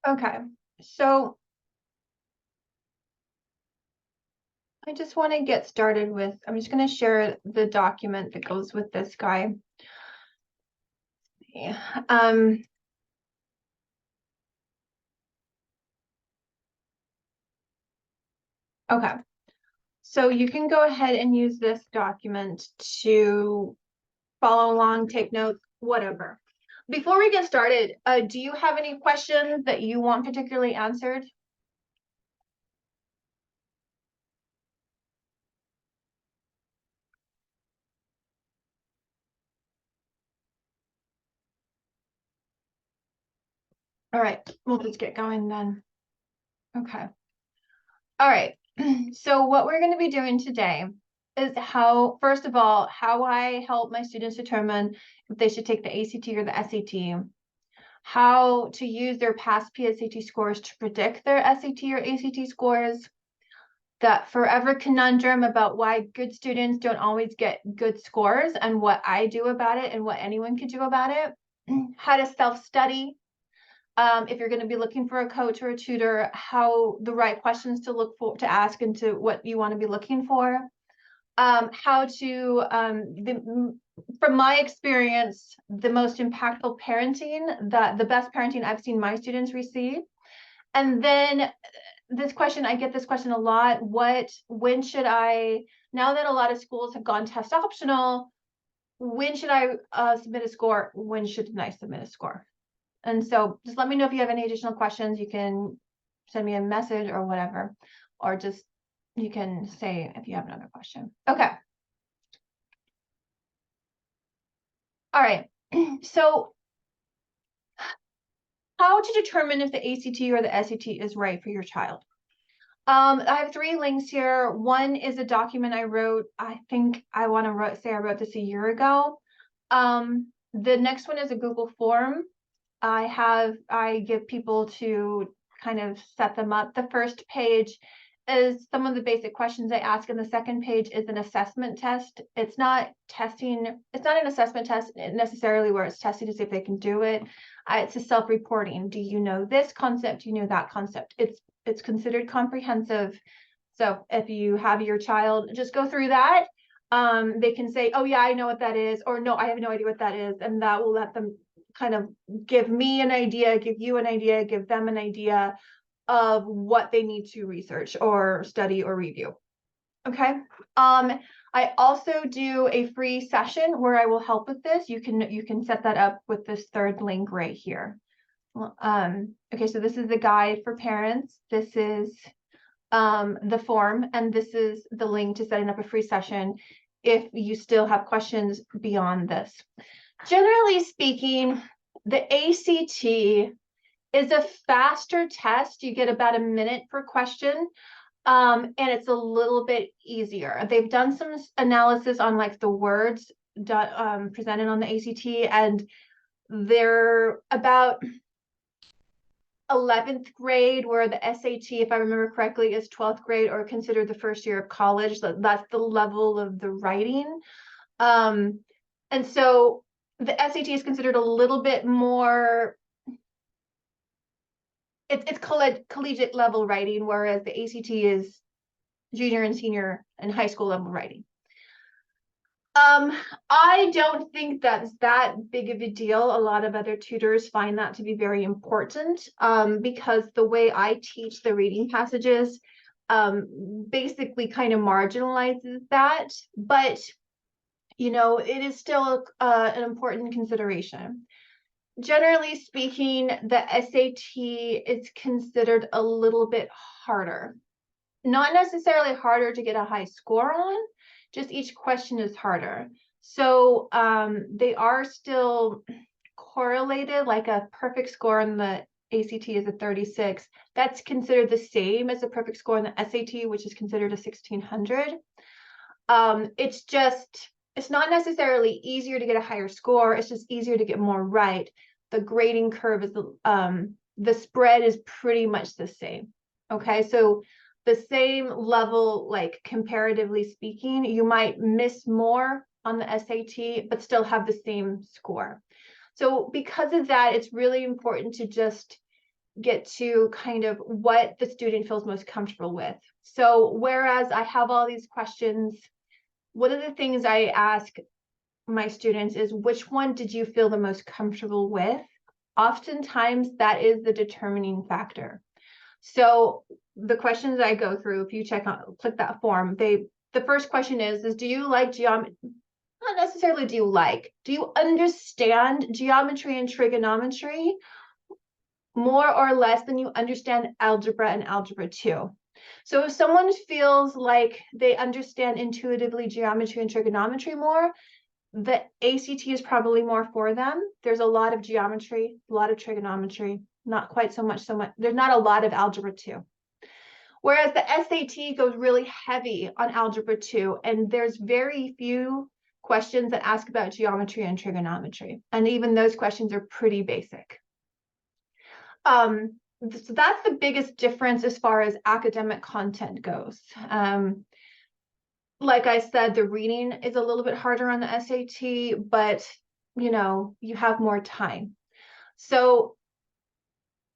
Okay, so I just want to get started with, I'm just going to share the document that goes with this guy. Yeah. Okay, so you can go ahead and use this document to follow along, take notes, whatever. Before we get started, do you have any questions that you want particularly answered? All right, we'll just get going then. Okay. All right. So what we're going to be doing today is first of all, how I help my students determine if they should take the ACT or the SAT, how to use their past PSAT scores to predict their SAT or ACT scores, that forever conundrum about why good students don't always get good scores and what I do about it and what anyone can do about it, how to self-study, if you're going to be looking for a coach or a tutor, how the right questions to look for, to ask, and to what you want to be looking for. How to, from my experience, the most impactful parenting, the best parenting I've seen my students receive. And then this question, I get this question a lot. When should I, now that a lot of schools have gone test optional, when should I submit a score? When shouldn't I submit a score? And so just let me know if you have any additional questions. You can send me a message or whatever, or just you can say if you have another question. Okay. All right. So how to determine if the ACT or the SAT is right for your child? I have 3 links here. One is a document I wrote. I think I want to say I wrote this a year ago. The next one is a Google form. I give people to kind of set them up. The first page is some of the basic questions I ask, and the second page is an assessment test. It's not testing, it's not an assessment test necessarily where it's testing to see if they can do it. It's a self-reporting. Do you know this concept? Do you know that concept? It's considered comprehensive. So if you have your child just go through that, they can say, oh yeah, I know what that is, or no, I have no idea what that is, and that will let them kind of give me an idea, give you an idea, give them an idea of what they need to research or study or review. Okay. I also do a free session where I will help with this. You can set that up with this third link right here. Okay, so this is the guide for parents. This is the form, and this is the link to setting up a free session if you still have questions beyond this. Generally speaking, the ACT is a faster test. You get about a minute per question, and it's a little bit easier. They've done some analysis on like the words presented on the ACT, and they're about 11th grade, where the SAT, if I remember correctly, is 12th grade or considered the first year of college. That's the level of the writing. And so the SAT is considered a little bit more, it's collegiate level writing, whereas the ACT is junior and senior and high school level writing. I don't think that's that big of a deal. A lot of other tutors find that to be very important, because the way I teach the reading passages basically kind of marginalizes that, but you know, it is still an important consideration. Generally speaking, the SAT is considered a little bit harder. Not necessarily harder to get a high score on, just each question is harder. So they are still correlated, like a perfect score in the ACT is a 36. That's considered the same as a perfect score in the SAT, which is considered a 1600. It's not necessarily easier to get a higher score. It's just easier to get more right. The grading curve is the spread is pretty much the same. Okay, so the same level, like comparatively speaking, you might miss more on the SAT, but still have the same score. So because of that, it's really important to just get to kind of what the student feels most comfortable with. So whereas I have all these questions, one of the things I ask my students is, which one did you feel the most comfortable with? Oftentimes that is the determining factor. So the questions I go through, if you click that form, the first question is do you like geometry? Not necessarily do you understand geometry and trigonometry more or less than you understand algebra and algebra 2? So if someone feels like they understand intuitively geometry and trigonometry more, the ACT is probably more for them. There's a lot of geometry, a lot of trigonometry, not quite so much. There's not a lot of algebra 2. Whereas the SAT goes really heavy on algebra 2, and there's very few questions that ask about geometry and trigonometry. And even those questions are pretty basic. So that's the biggest difference as far as academic content goes. Like I said, the reading is a little bit harder on the SAT, but you have more time. So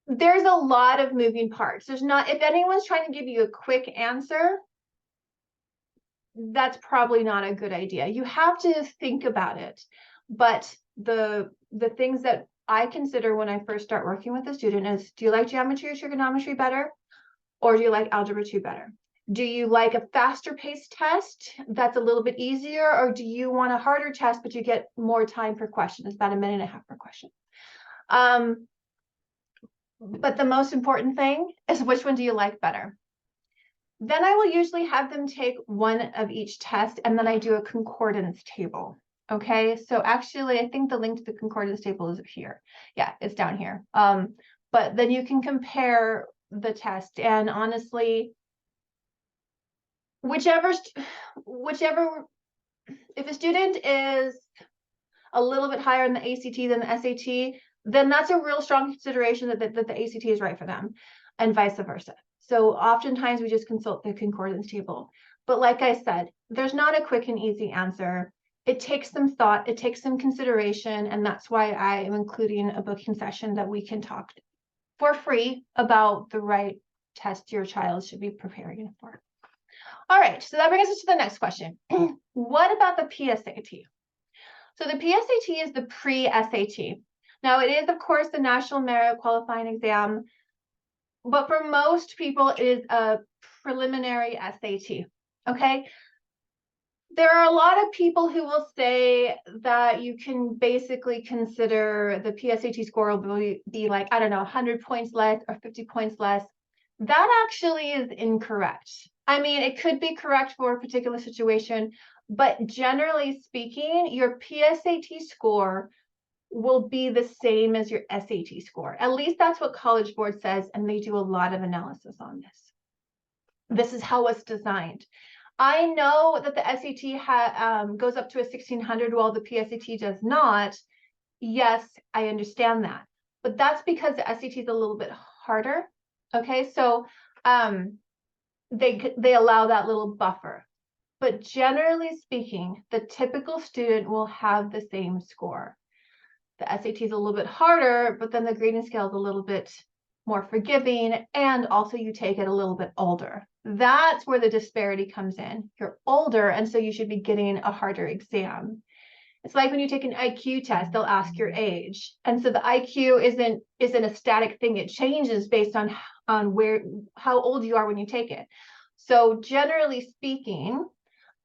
there's a lot of moving parts. If anyone's trying to give you a quick answer, that's probably not a good idea. You have to think about it. But the things that I consider when I first start working with a student is, do you like geometry or trigonometry better? Or do you like algebra 2 better? Do you like a faster paced test that's a little bit easier? Or do you want a harder test, but you get more time per question? It's about 1.5 minutes per question. But the most important thing is, which one do you like better? Then I will usually have them take one of each test, and then I do a concordance table. Okay, so actually, I think the link to the concordance table is here. Yeah, it's down here. But then you can compare the test, and honestly, whichever, if a student is a little bit higher in the ACT than the SAT, then that's a real strong consideration that the ACT is right for them, and vice versa. So oftentimes we just consult the concordance table. But like I said, there's not a quick and easy answer. It takes some thought, it takes some consideration, and that's why I am including a booking session that we can talk for free about the right test your child should be preparing for. All right, so that brings us to the next question. What about the PSAT? So the PSAT is the pre-SAT. Now it is, of course, the National Merit Qualifying Exam, but for most people it is a preliminary SAT, okay? There are a lot of people who will say that you can basically consider the PSAT score will be like, I don't know, 100 points less or 50 points less. That actually is incorrect. I mean, it could be correct for a particular situation, but generally speaking, your PSAT score will be the same as your SAT score. At least that's what College Board says, and they do a lot of analysis on this. This is how it's designed. I know that the SAT goes up to a 1600 while the PSAT does not. Yes, I understand that. But that's because the SAT is a little bit harder. Okay, so they allow that little buffer. But generally speaking, the typical student will have the same score. The SAT is a little bit harder, but then the grading scale is a little bit more forgiving, and also you take it a little bit older. That's where the disparity comes in. You're older, and so you should be getting a harder exam. It's like when you take an IQ test, they'll ask your age. And so the IQ isn't a static thing. It changes based on how old you are when you take it. So generally speaking,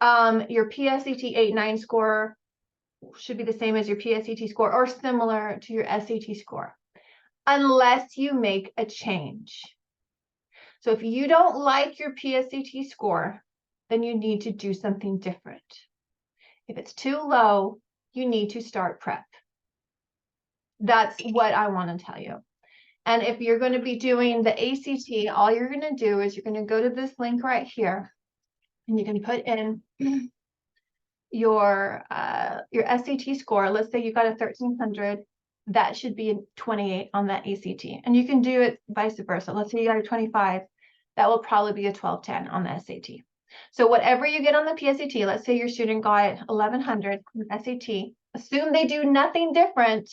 your PSAT 8-9 score should be the same as your PSAT score or similar to your SAT score, unless you make a change. So if you don't like your PSAT score, then you need to do something different. If it's too low, you need to start prep. That's what I want to tell you. And if you're going to be doing the ACT, all you're going to do is you're going to go to this link right here, and you can put in your SAT score. Let's say you got a 1300. That should be 28 on that ACT. And you can do it vice versa. Let's say you got a 25. That will probably be a 1210 on the SAT. So whatever you get on the PSAT, let's say your student got 1100 on SAT, assume they do nothing different.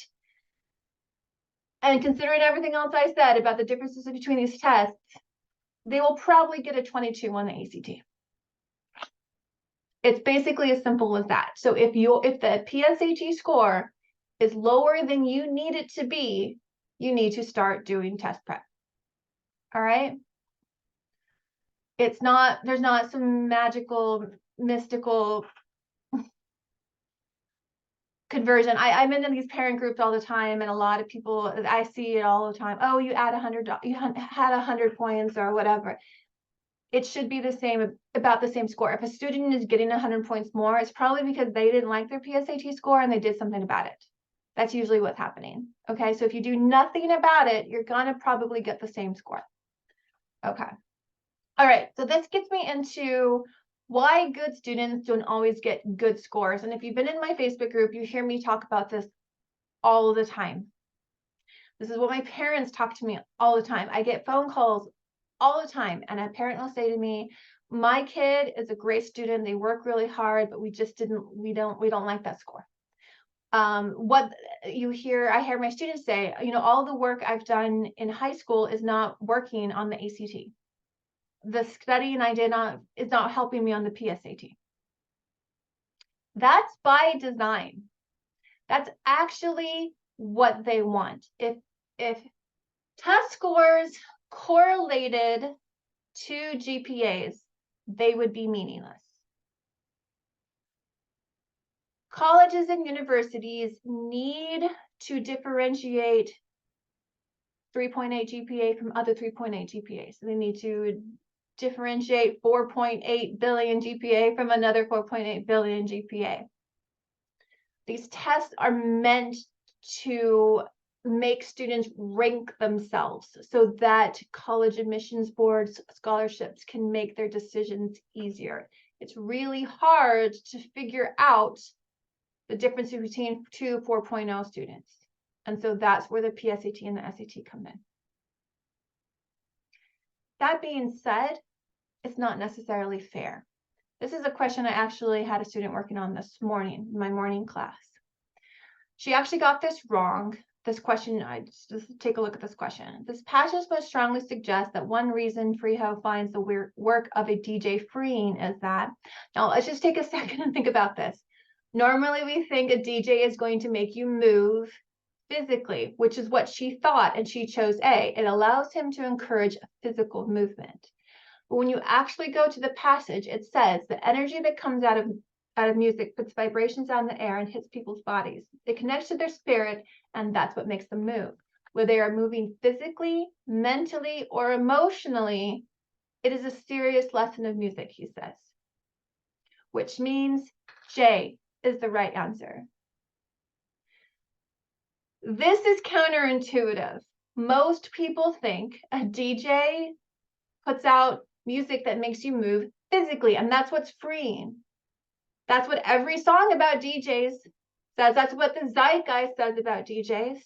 And considering everything else I said about the differences between these tests, they will probably get a 22 on the ACT. It's basically as simple as that. So if the PSAT score is lower than you need it to be, you need to start doing test prep. All right? There's not some magical, mystical conversion. I'm in these parent groups all the time, and a lot of people, I see it all the time. Oh, you had 100 points or whatever. It should be the same, about the same score. If a student is getting 100 points more, it's probably because they didn't like their PSAT score and they did something about it. That's usually what's happening. Okay, so if you do nothing about it, you're gonna probably get the same score. Okay. All right, so this gets me into why good students don't always get good scores. And if you've been in my Facebook group, you hear me talk about this all the time. This is what my parents talk to me all the time. I get phone calls all the time, and a parent will say to me, my kid is a great student, they work really hard, but we don't like that score. What I hear my students say, all the work I've done in high school is not working on the ACT. The studying I did is not helping me on the PSAT. That's by design. That's actually what they want. If test scores correlated to GPAs, they would be meaningless. Colleges and universities need to differentiate 3.8 GPA from other 3.8 GPAs. They need to differentiate 4.8 billion GPA from another 4.8 billion GPA. These tests are meant to make students rank themselves so that college admissions boards, scholarships can make their decisions easier. It's really hard to figure out the difference between two 4.0 students. And so that's where the PSAT and the SAT come in. That being said, it's not necessarily fair. This is a question I actually had a student working on this morning in my morning class. She actually got this wrong. This question, just take a look at this question. This passage most strongly suggests that one reason Freeho finds the work of a DJ freeing is that. Now, let's just take a second and think about this. Normally, we think a DJ is going to make you move physically, which is what she thought, and she chose A. It allows him to encourage physical movement. But when you actually go to the passage, it says the energy that comes out of music puts vibrations out in the air and hits people's bodies. It connects to their spirit, and that's what makes them move. Whether they are moving physically, mentally, or emotionally, it is a serious lesson of music, he says. Which means J is the right answer. This is counterintuitive. Most people think a DJ puts out music that makes you move physically, and that's what's freeing. That's what every song about DJs says. That's what the zeitgeist says about DJs.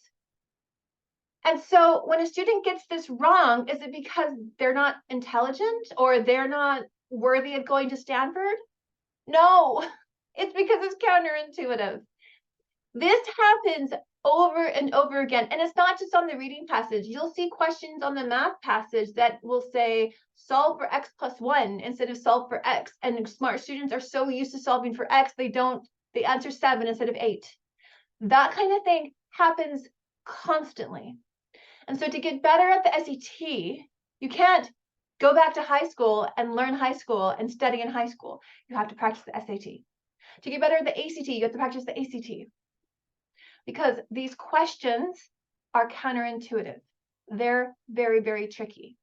And so when a student gets this wrong, is it because they're not intelligent or they're not worthy of going to Stanford? No, it's because it's counterintuitive. This happens over and over again. And it's not just on the reading passage. You'll see questions on the math passage that will say, solve for x plus 1 instead of solve for x. And smart students are so used to solving for x, they answer 7 instead of 8. That kind of thing happens constantly. And so to get better at the SAT, you can't go back to high school and learn high school and study in high school. You have to practice the SAT. To get better at the ACT, you have to practice the ACT. Because these questions are counterintuitive. They're very, very tricky.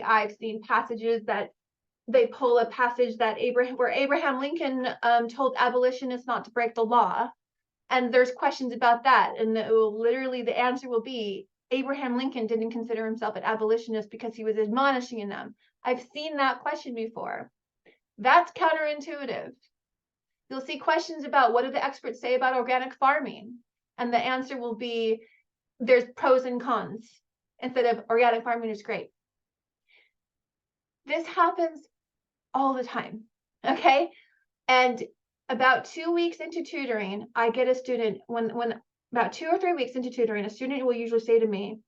I've seen passages that they pull a passage that where Abraham Lincoln told abolitionists not to break the law. And there's questions about that. And literally the answer will be, Abraham Lincoln didn't consider himself an abolitionist because he was admonishing them. I've seen that question before. That's counterintuitive. You'll see questions about what do the experts say about organic farming? And the answer will be, there's pros and cons, instead of organic farming is great. This happens all the time, okay? And about 2 weeks into tutoring, I get a student, when about 2 or 3 weeks into tutoring, a student will usually say to me,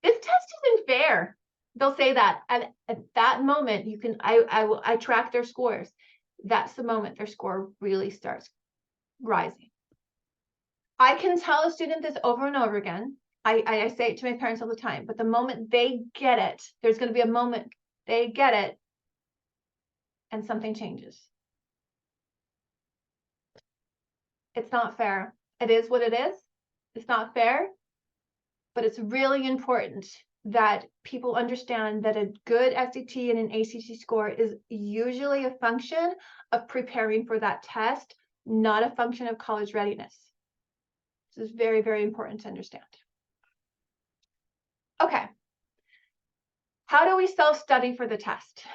"This test isn't fair." They'll say that, and at that moment, I track their scores. That's the moment their score really starts rising. I can tell a student this over and over again. I say it to my parents all the time, but the moment they get it, there's going to be a moment they get it and something changes. It's not fair. It is what it is. It's not fair, but it's really important that people understand that a good SAT and an ACT score is usually a function of preparing for that test, not a function of college readiness. This is very, very important to understand. Okay. How do we self-study for the test?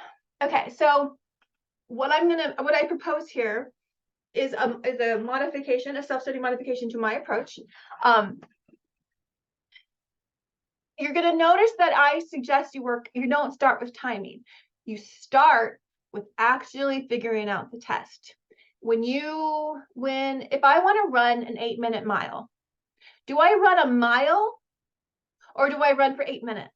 Okay, so what I propose here is a modification, a self-study modification to my approach. You're going to notice that I suggest you don't start with timing. You start with actually figuring out the test. If I want to run an 8-minute mile, do I run a mile or do I run for 8 minutes?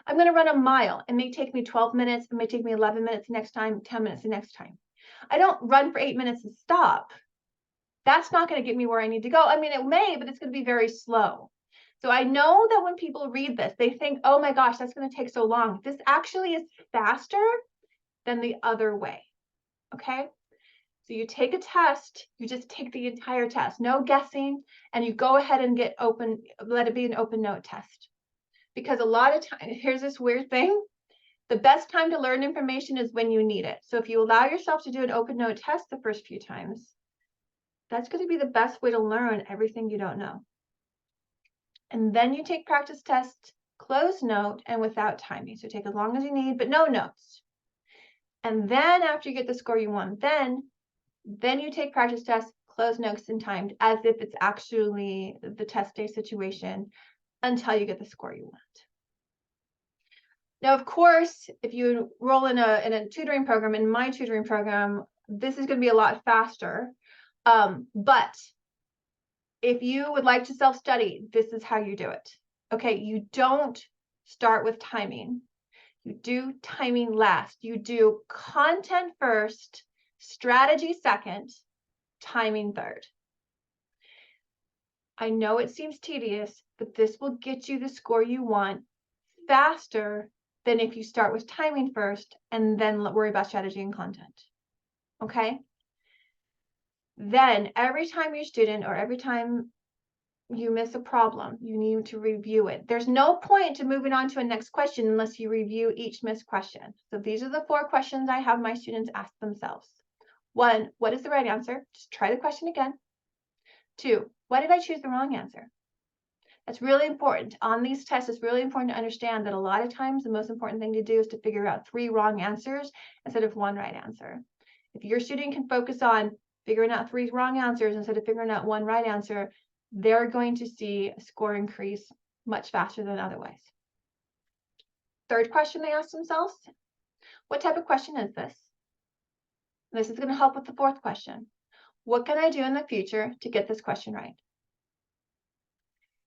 I'm going to run a mile. It may take me 12 minutes. It may take me 11 minutes the next time, 10 minutes the next time. I don't run for 8 minutes and stop. That's not going to get me where I need to go. I mean, it may, but it's going to be very slow. So I know that when people read this, they think, oh my gosh, that's going to take so long. This actually is faster than the other way. Okay? So you take a test, you just take the entire test, no guessing, and you go ahead and let it be an open note test. Because a lot of times, here's this weird thing. The best time to learn information is when you need it. So if you allow yourself to do an open note test the first few times, that's going to be the best way to learn everything you don't know. And then you take practice tests, closed note, and without timing. So take as long as you need, but no notes. And then after you get the score you want, then you take practice tests, closed notes, and timed as if it's actually the test day situation until you get the score you want. Now, of course, if you roll in a tutoring program, in my tutoring program, this is going to be a lot faster. But if you would like to self-study, this is how you do it. Okay, you don't start with timing. You do timing last. You do content first, strategy second, timing third. I know it seems tedious, but this will get you the score you want faster than if you start with timing first and then worry about strategy and content. Okay? Then every time your student or every time you miss a problem, you need to review it. There's no point to moving on to a next question unless you review each missed question. So these are the 4 questions I have my students ask themselves. 1, what is the right answer? Just try the question again. 2, why did I choose the wrong answer? That's really important. On these tests, it's really important to understand that a lot of times the most important thing to do is to figure out 3 wrong answers instead of 1 right answer. If your student can focus on figuring out 3 wrong answers instead of figuring out 1 right answer, they're going to see a score increase much faster than otherwise. 3rd question they ask themselves, what type of question is this? This is going to help with the 4th question. What can I do in the future to get this question right?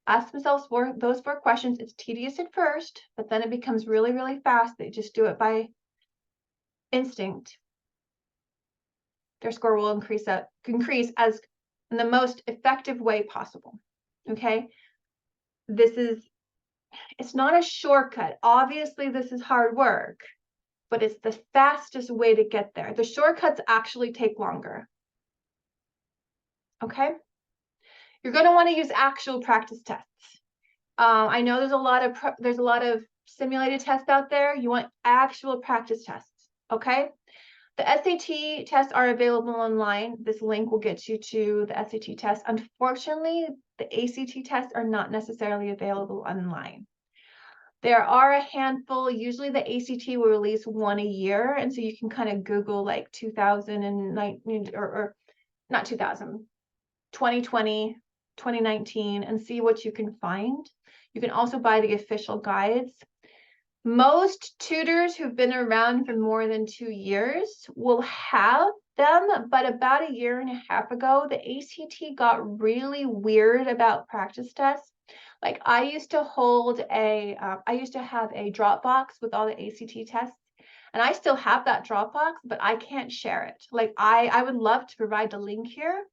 Ask themselves those 4 questions. It's tedious at first, but then it becomes really, really fast. They just do it by instinct. Their score will increase as in the most effective way possible. Okay? It's not a shortcut. Obviously, this is hard work, but it's the fastest way to get there. The shortcuts actually take longer. Okay? You're going to want to use actual practice tests. I know there's a lot of simulated tests out there. You want actual practice tests. Okay? The SAT tests are available online. This link will get you to the SAT test. Unfortunately, the ACT tests are not necessarily available online. There are a handful. Usually the ACT will release 1 a year, and so you can kind of Google like 2019 or not 2000, 2020, 2019, and see what you can find. You can also buy the official guides. Most tutors who've been around for more than 2 years will have them, but about a year and a half ago, the ACT got really weird about practice tests. Like I used to I used to have a Dropbox with all the ACT tests, and I still have that Dropbox, but I can't share it. Like I would love to provide the link here.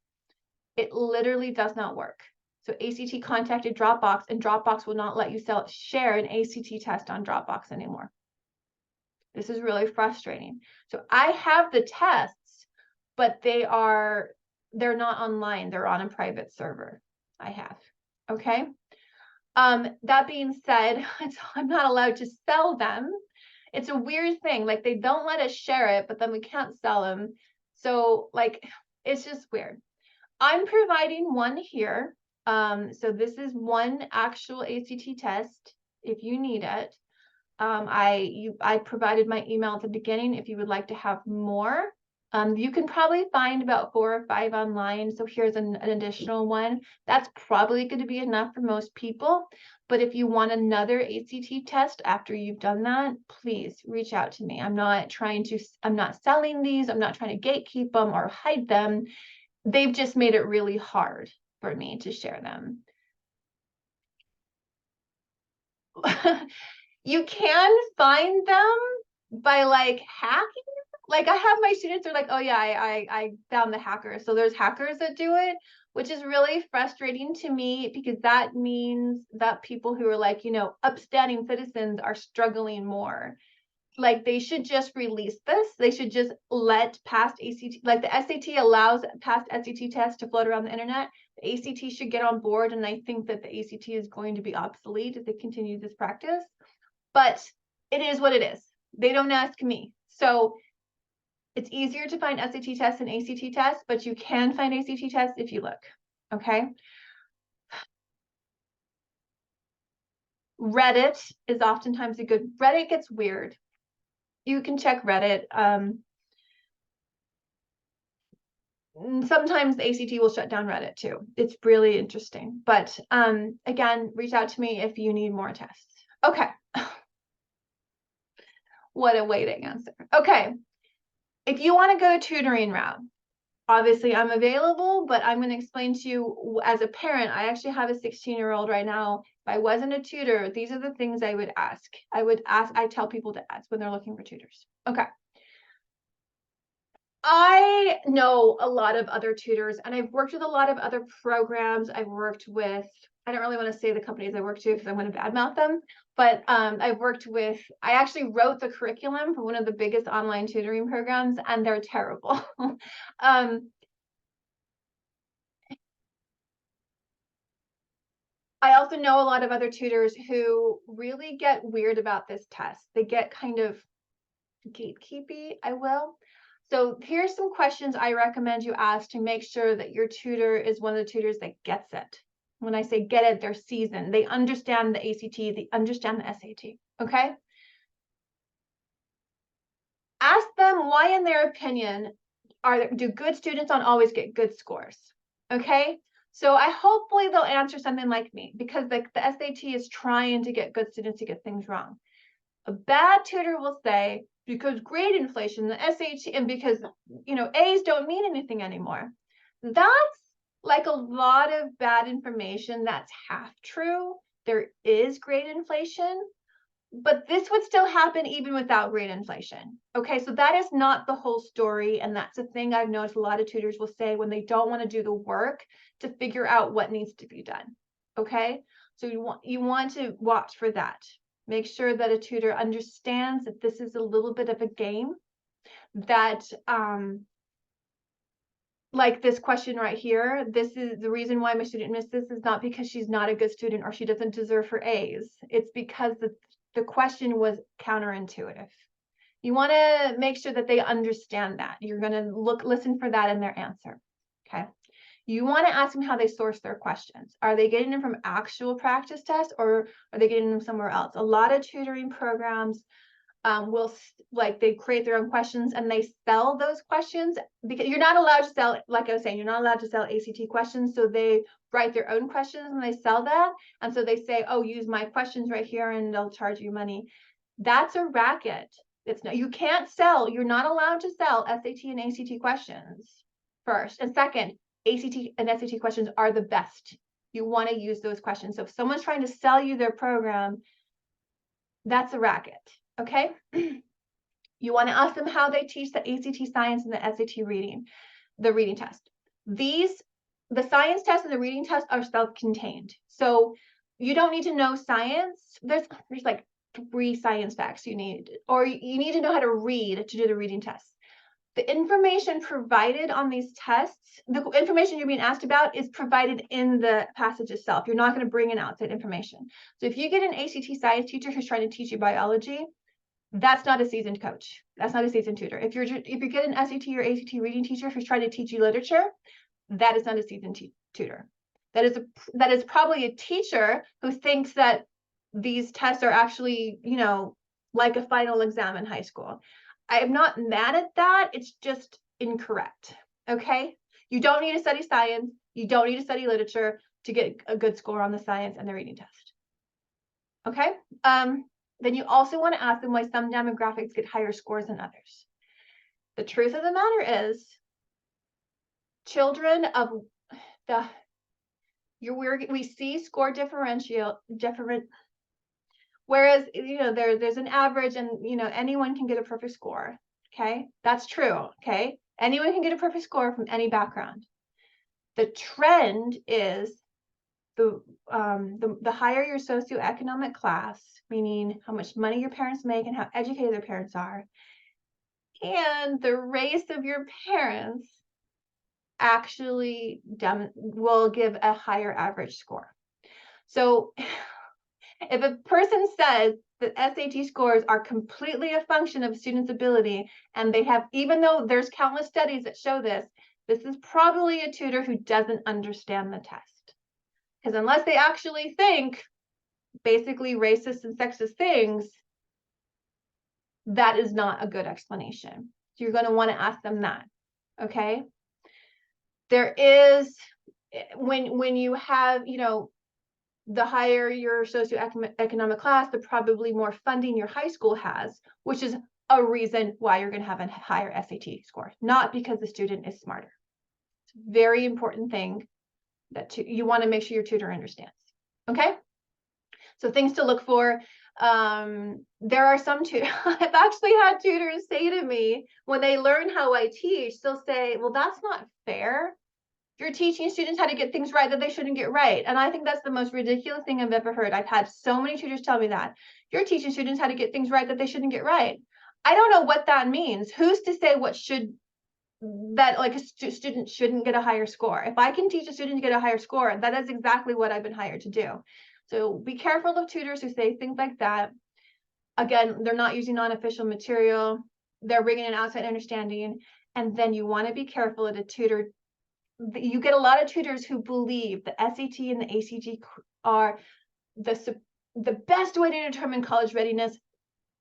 It literally does not work. So ACT contacted Dropbox, and Dropbox will not let you share an ACT test on Dropbox anymore. This is really frustrating. So I have the tests, but they're not online. They're on a private server. I have. Okay. That being said, I'm not allowed to sell them. It's a weird thing. Like they don't let us share it, but then we can't sell them. So like, it's just weird. I'm providing one here. So this is one actual ACT test if you need it. I provided my email at the beginning if you would like to have more. You can probably find about 4 or 5 online. So here's an additional one. That's probably going to be enough for most people. But if you want another ACT test after you've done that, please reach out to me. I'm not selling these. I'm not trying to gatekeep them or hide them. They've just made it really hard for me to share them. You can find them by like hacking. Like I have my students are like, oh yeah, I found the hacker. So there's hackers that do it, which is really frustrating to me because that means that people who are like, upstanding citizens are struggling more. Like they should just release this. They should just let past ACT, like the SAT allows past SAT tests to float around the internet. The ACT should get on board. And I think that the ACT is going to be obsolete if they continue this practice. But it is what it is. They don't ask me. So it's easier to find SAT tests than ACT tests, but you can find ACT tests if you look, okay? Reddit is oftentimes Reddit gets weird. You can check Reddit. Sometimes the ACT will shut down Reddit too. It's really interesting. But again, reach out to me if you need more tests. Okay. What a way to answer. Okay. If you want to go tutoring route, obviously I'm available, but I'm going to explain to you as a parent. I actually have a 16-year-old right now. If I wasn't a tutor, these are the things I would ask. I tell people to ask when they're looking for tutors. Okay. I know a lot of other tutors and I've worked with a lot of other programs. I don't really want to say the companies I work to because I'm going to badmouth them, but I actually wrote the curriculum for one of the biggest online tutoring programs and they're terrible. I also know a lot of other tutors who really get weird about this test. They get kind of gatekeepy, I will. So here's some questions I recommend you ask to make sure that your tutor is one of the tutors that gets it. When I say get it, they're seasoned. They understand the ACT, they understand the SAT, okay? Ask them why, in their opinion, do good students not always get good scores, okay? So hopefully they'll answer something like me because the SAT is trying to get good students to get things wrong. A bad tutor will say, because grade inflation, the SAT, and because, A's don't mean anything anymore. That's like a lot of bad information that's half true. There is grade inflation, but this would still happen even without grade inflation. Okay, so that is not the whole story. And that's a thing I've noticed a lot of tutors will say when they don't want to do the work to figure out what needs to be done. Okay, so you want to watch for that. Make sure that a tutor understands that this is a little bit of a game, that like this question right here, this is the reason why my student missed this is not because she's not a good student or she doesn't deserve her A's. It's because the question was counterintuitive. You want to make sure that they understand that. You're going to listen for that in their answer. Okay. You want to ask them how they source their questions. Are they getting them from actual practice tests or are they getting them somewhere else? A lot of tutoring programs they create their own questions and they sell those questions because you're not allowed to sell, like I was saying, you're not allowed to sell ACT questions. So they write their own questions and they sell that. And so they say, oh, use my questions right here and they'll charge you money. That's a racket. You can't sell, you're not allowed to sell SAT and ACT questions first. And second, ACT and SAT questions are the best. You want to use those questions. So if someone's trying to sell you their program, that's a racket, okay? You want to ask them how they teach the ACT science and the SAT reading, the reading test. The science test and the reading test are self-contained. So you don't need to know science. There's like 3 science facts you need, or you need to know how to read to do the reading test. The information provided on these tests, the information you're being asked about is provided in the passage itself. You're not going to bring in outside information. So if you get an ACT science teacher who's trying to teach you biology, that's not a seasoned coach. That's not a seasoned tutor. If you get an SAT or ACT reading teacher who's trying to teach you literature, that is not a seasoned tutor. That is probably a teacher who thinks that these tests are actually, you know, like a final exam in high school. I am not mad at that. It's just incorrect. Okay? You don't need to study science. You don't need to study literature to get a good score on the science and the reading test. Okay? Then you also want to ask them why some demographics get higher scores than others. The truth of the matter is, children of we see score different, whereas, you know, there's an average, and, you know, anyone can get a perfect score. Okay, that's true. Okay, anyone can get a perfect score from any background. The trend is the higher your socioeconomic class, meaning how much money your parents make and how educated their parents are, and the race of your parents actually will give a higher average score. So if a person says that SAT scores are completely a function of students' ability, and they have, even though there's countless studies that show this is probably a tutor who doesn't understand the test. Because unless they actually think basically racist and sexist things, that is not a good explanation. So you're going to want to ask them that, okay? There is, when you have, you know, the higher your socioeconomic class, the probably more funding your high school has, which is a reason why you're going to have a higher SAT score, not because the student is smarter. It's a very important thing that you want to make sure your tutor understands. Okay? So things to look for. There are some I've actually had tutors say to me, when they learn how I teach, they'll say, well, that's not fair. You're teaching students how to get things right that they shouldn't get right. And I think that's the most ridiculous thing I've ever heard. I've had so many tutors tell me that. You're teaching students how to get things right that they shouldn't get right. I don't know what that means. Who's to say that like a student shouldn't get a higher score? If I can teach a student to get a higher score, that is exactly what I've been hired to do. So be careful of tutors who say things like that. Again, they're not using non-official material. They're bringing in outside understanding. And then you want to be careful of a tutor. You get a lot of tutors who believe the SAT and the ACT are the best way to determine college readiness.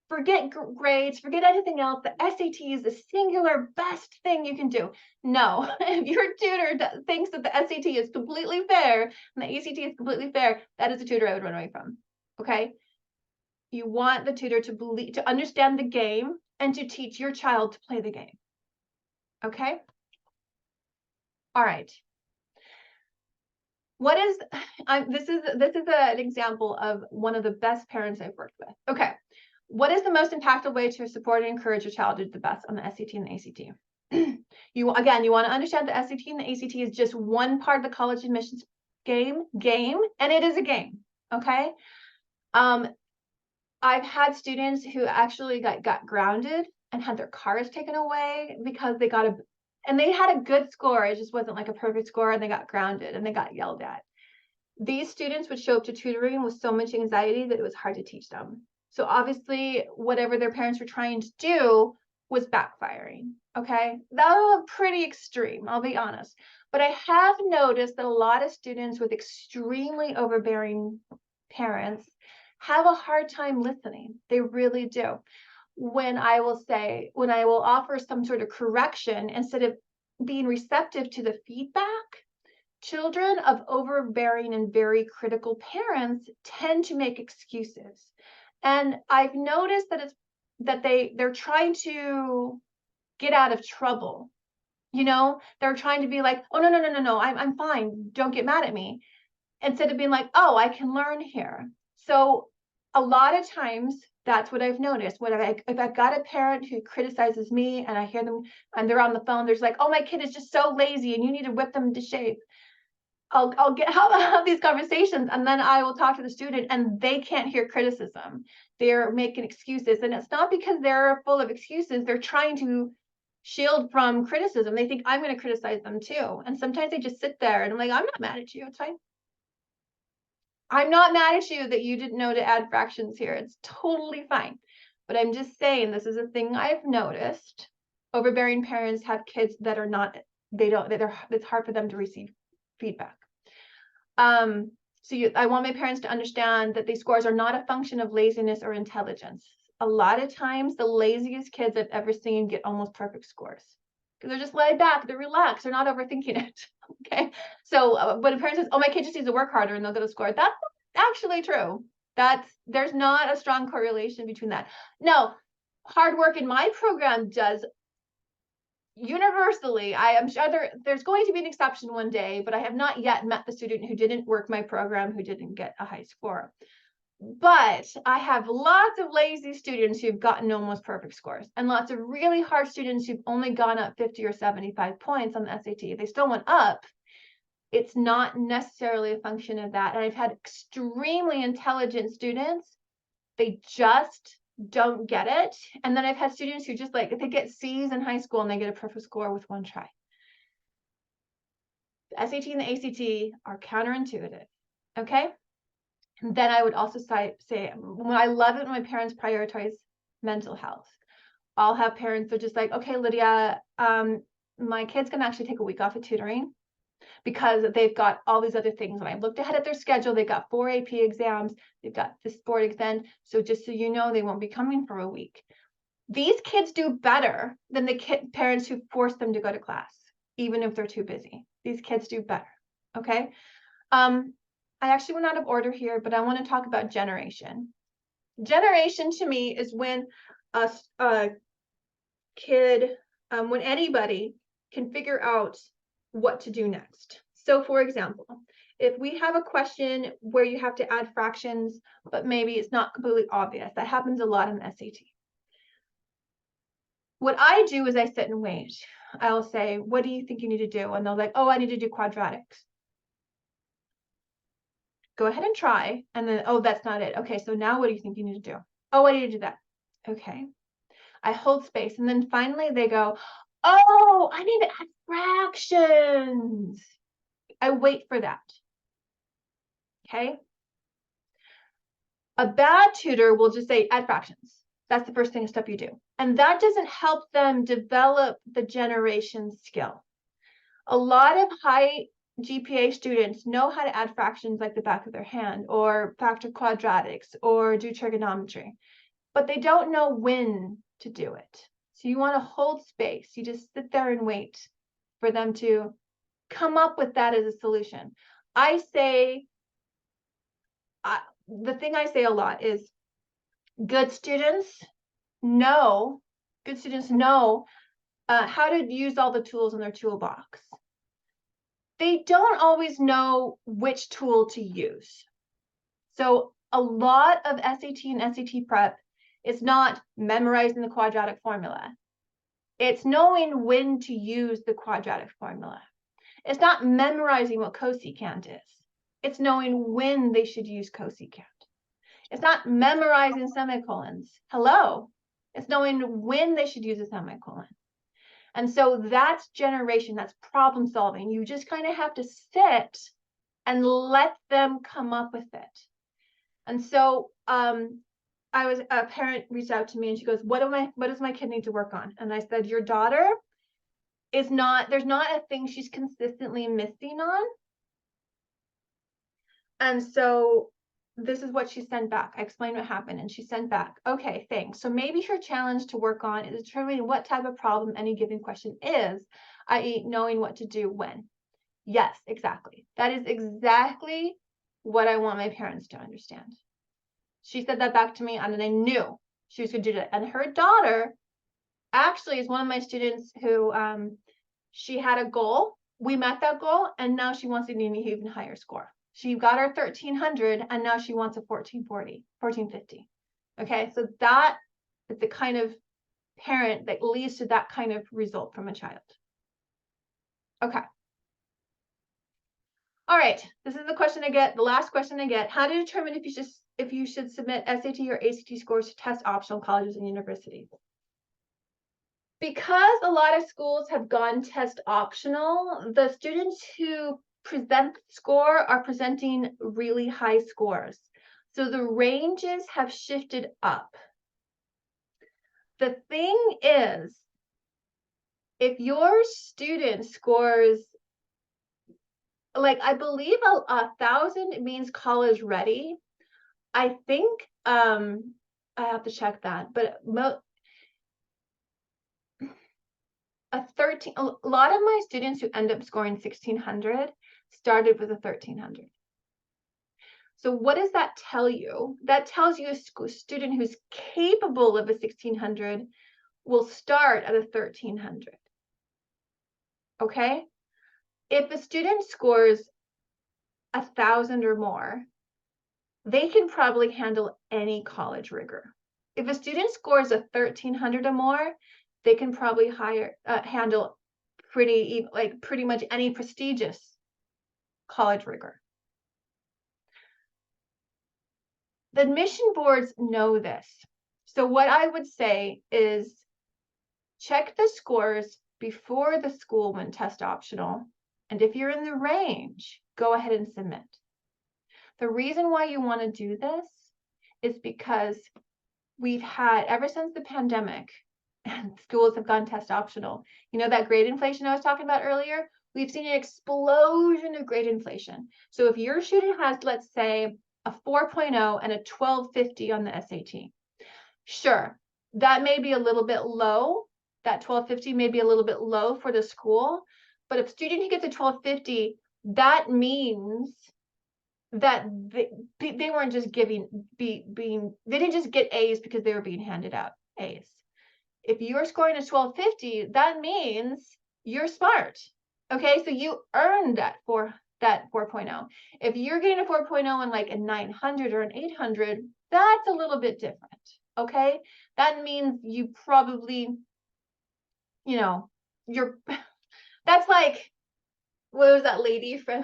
Forget grades, forget anything else. The SAT is the singular best thing you can do. No, if your tutor thinks that the SAT is completely fair and the ACT is completely fair, that is a tutor I would run away from. Okay? You want the tutor to understand the game and to teach your child to play the game. Okay? All right. This is an example of one of the best parents I've worked with. Okay. What is the most impactful way to support and encourage your child to do the best on the SAT and the ACT? You want to understand the SAT and the ACT is just one part of the college admissions game, and it is a game. Okay. I've had students who actually got grounded and had their cars taken away because they had a good score. It just wasn't like a perfect score, and they got grounded and they got yelled at. These students would show up to tutoring with so much anxiety that it was hard to teach them. So obviously, whatever their parents were trying to do was backfiring. Okay, that was pretty extreme, I'll be honest. But I have noticed that a lot of students with extremely overbearing parents have a hard time listening. They really do. When I will offer some sort of correction, instead of being receptive to the feedback, children of overbearing and very critical parents tend to make excuses. And I've noticed that it's that they're trying to get out of trouble. They're trying to be like, oh, no, I'm fine. Don't get mad at me. Instead of being like, oh, I can learn here. So a lot of times that's what I've noticed. If I've got a parent who criticizes me and I hear them and they're on the phone, there's like, oh, my kid is just so lazy and you need to whip them into shape. I'll have these conversations, and then I will talk to the student and they can't hear criticism. They're making excuses, and it's not because they're full of excuses. They're trying to shield from criticism. They think I'm going to criticize them too. And sometimes they just sit there and I'm like, I'm not mad at you. It's fine. I'm not mad at you that you didn't know to add fractions here. It's totally fine. But I'm just saying, this is a thing I've noticed. Overbearing parents have kids that are not, it's hard for them to receive feedback. I want my parents to understand that these scores are not a function of laziness or intelligence. A lot of times, the laziest kids I've ever seen get almost perfect scores because they're just laid back, they're relaxed, they're not overthinking it. Okay, so when a parent says, "Oh, my kid just needs to work harder and they'll get a score," that's actually true. There's not a strong correlation between that. Now, hard work in my program does universally. I am sure there's going to be an exception one day, but I have not yet met the student who didn't work my program, who didn't get a high score. But I have lots of lazy students who've gotten almost perfect scores, and lots of really hard students who've only gone up 50 or 75 points on the SAT. They still went up. It's not necessarily a function of that. And I've had extremely intelligent students. They just don't get it. And then I've had students who just they get C's in high school and they get a perfect score with one try. The SAT and the ACT are counterintuitive. Okay. And then I would also say, I love it when my parents prioritize mental health. I'll have parents that are just like, okay, Lydia, my kid's gonna actually take a week off of tutoring because they've got all these other things. And I looked ahead at their schedule. They've got 4 AP exams. They've got this board exam. So just so you know, they won't be coming for a week. These kids do better than the parents who force them to go to class, even if they're too busy. These kids do better. Okay. I actually went out of order here, but I want to talk about generation. Generation to me is when a kid, when anybody can figure out what to do next. So for example, if we have a question where you have to add fractions, but maybe it's not completely obvious, that happens a lot in the SAT. What I do is I sit and wait. I'll say, what do you think you need to do? And they'll like, oh, I need to do quadratics. Go ahead and try. And then, oh, that's not it. Okay, so now what do you think you need to do? Oh, I need to do that. Okay. I hold space. And then finally they go, oh, I need to add fractions. I wait for that. Okay. A bad tutor will just say, add fractions. That's the first step you do. And that doesn't help them develop the generation skill. A lot of high GPA students know how to add fractions like the back of their hand, or factor quadratics, or do trigonometry, but they don't know when to do it. So you want to hold space. You just sit there and wait for them to come up with that as a solution. I say, the thing I say a lot is good students know how to use all the tools in their toolbox. They don't always know which tool to use. So a lot of SAT and SAT prep is not memorizing the quadratic formula. It's knowing when to use the quadratic formula. It's not memorizing what cosecant is. It's knowing when they should use cosecant. It's not memorizing semicolons. Hello. It's knowing when they should use a semicolon. And so that's generation, that's problem solving. You just kind of have to sit and let them come up with it. And so a parent reached out to me and she goes, what does my kid need to work on? And I said, your daughter there's not a thing she's consistently missing on. And so this is what she sent back. I explained what happened and she sent back, okay, thanks. So maybe her challenge to work on is determining what type of problem any given question is, i.e. knowing what to do when. Yes, exactly. That is exactly what I want my parents to understand. She said that back to me and then I knew she was going to do that. And her daughter actually is one of my students who she had a goal. We met that goal, and now she wants an even higher score. She got her 1300, and now she wants a 1440, 1450. Okay, so that is the kind of parent that leads to that kind of result from a child. Okay. All right, this is the question I get, the last question I get. How to determine if you should submit SAT or ACT scores to test optional colleges and universities? Because a lot of schools have gone test optional, the students who present the score are presenting really high scores. So the ranges have shifted up. The thing is, if your student scores, like I believe 1,000 means college ready. I think I have to check that, but a lot of my students who end up scoring 1,600 started with a 1,300. So what does that tell you? That tells you a student who's capable of a 1,600 will start at a 1,300. Okay? If a student scores 1,000 or more, they can probably handle any college rigor. If a student scores a 1,300 or more, they can probably handle pretty much any prestigious college rigor. The admission boards know this. So what I would say is check the scores before the school went test optional. And if you're in the range, go ahead and submit. The reason why you want to do this is because we've had, ever since the pandemic, and schools have gone test optional. You know that grade inflation I was talking about earlier? We've seen an explosion of grade inflation. So if your student has, let's say, a 4.0 and a 1250 on the SAT, sure, that may be a little bit low. That 1250 may be a little bit low for the school. But if a student who gets a 1250, that means that they weren't just they didn't just get A's because they were being handed out A's. If you're scoring a 1250, that means you're smart. Okay, so you earned that 4.0. If you're getting a 4.0 and like a 900 or an 800, that's a little bit different. Okay, that means you probably, that's like, what was that lady from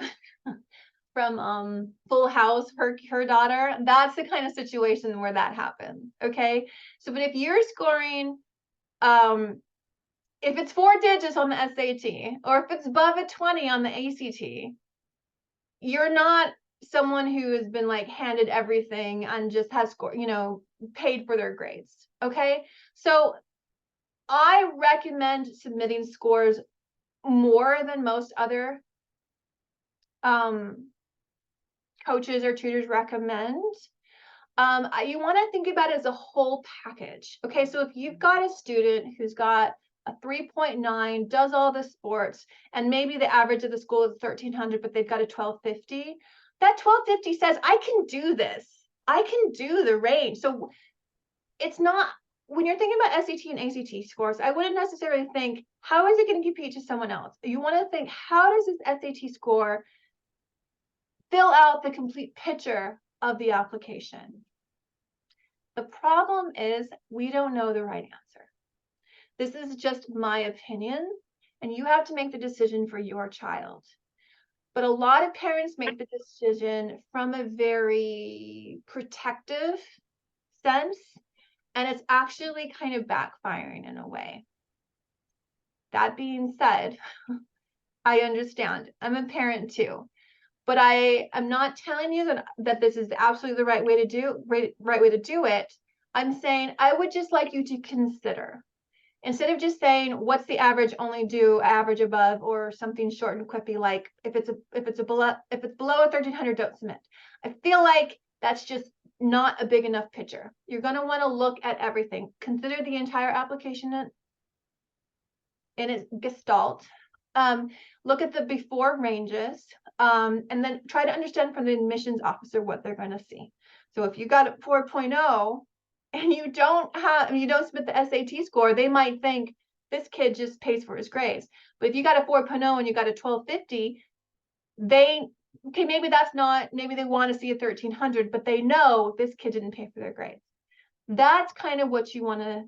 Full House, her daughter? That's the kind of situation where that happens. Okay, so but if you're scoring if it's 4 digits on the SAT, or if it's above a 20 on the ACT, you're not someone who has been like handed everything and just has paid for their grades. Okay, so I recommend submitting scores more than most other coaches or tutors recommend. You want to think about it as a whole package. Okay, so if you've got a student who's got a 3.9, does all the sports, and maybe the average of the school is 1,300, but they've got a 1,250, that 1,250 says, I can do this. I can do the range. So it's not, when you're thinking about SAT and ACT scores, I wouldn't necessarily think, how is it going to compete to someone else? You want to think, how does this SAT score fill out the complete picture of the application? The problem is we don't know the right answer. This is just my opinion, and you have to make the decision for your child. But a lot of parents make the decision from a very protective sense, and it's actually kind of backfiring in a way. That being said, I understand. I'm a parent too. But I am not telling you that this is absolutely the right way to do it. I'm saying I would just like you to consider, instead of just saying what's the average, only do average above or something short and quippy like if it's below a 1,300, don't submit. I feel like that's just not a big enough picture. You're going to want to look at everything. Consider the entire application in its gestalt. Look at the before ranges, and then try to understand from the admissions officer what they're going to see. So if you got a 4.0, and you don't submit the SAT score, they might think this kid just pays for his grades. But if you got a 4.0 and you got a 1250, maybe they want to see a 1300, but they know this kid didn't pay for their grades. That's kind of what you want to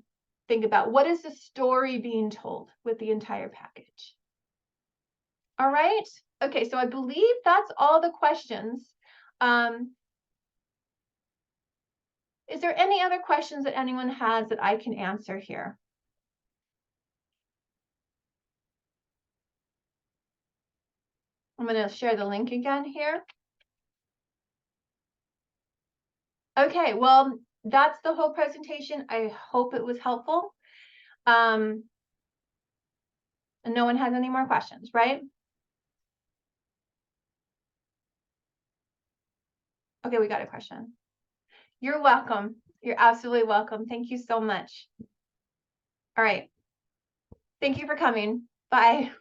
think about. What is the story being told with the entire package? All right. Okay, so I believe that's all the questions. Is there any other questions that anyone has that I can answer here? I'm going to share the link again here. Okay, well, that's the whole presentation. I hope it was helpful. And no one has any more questions, right? Okay, we got a question. You're welcome. You're absolutely welcome. Thank you so much. All right. Thank you for coming. Bye.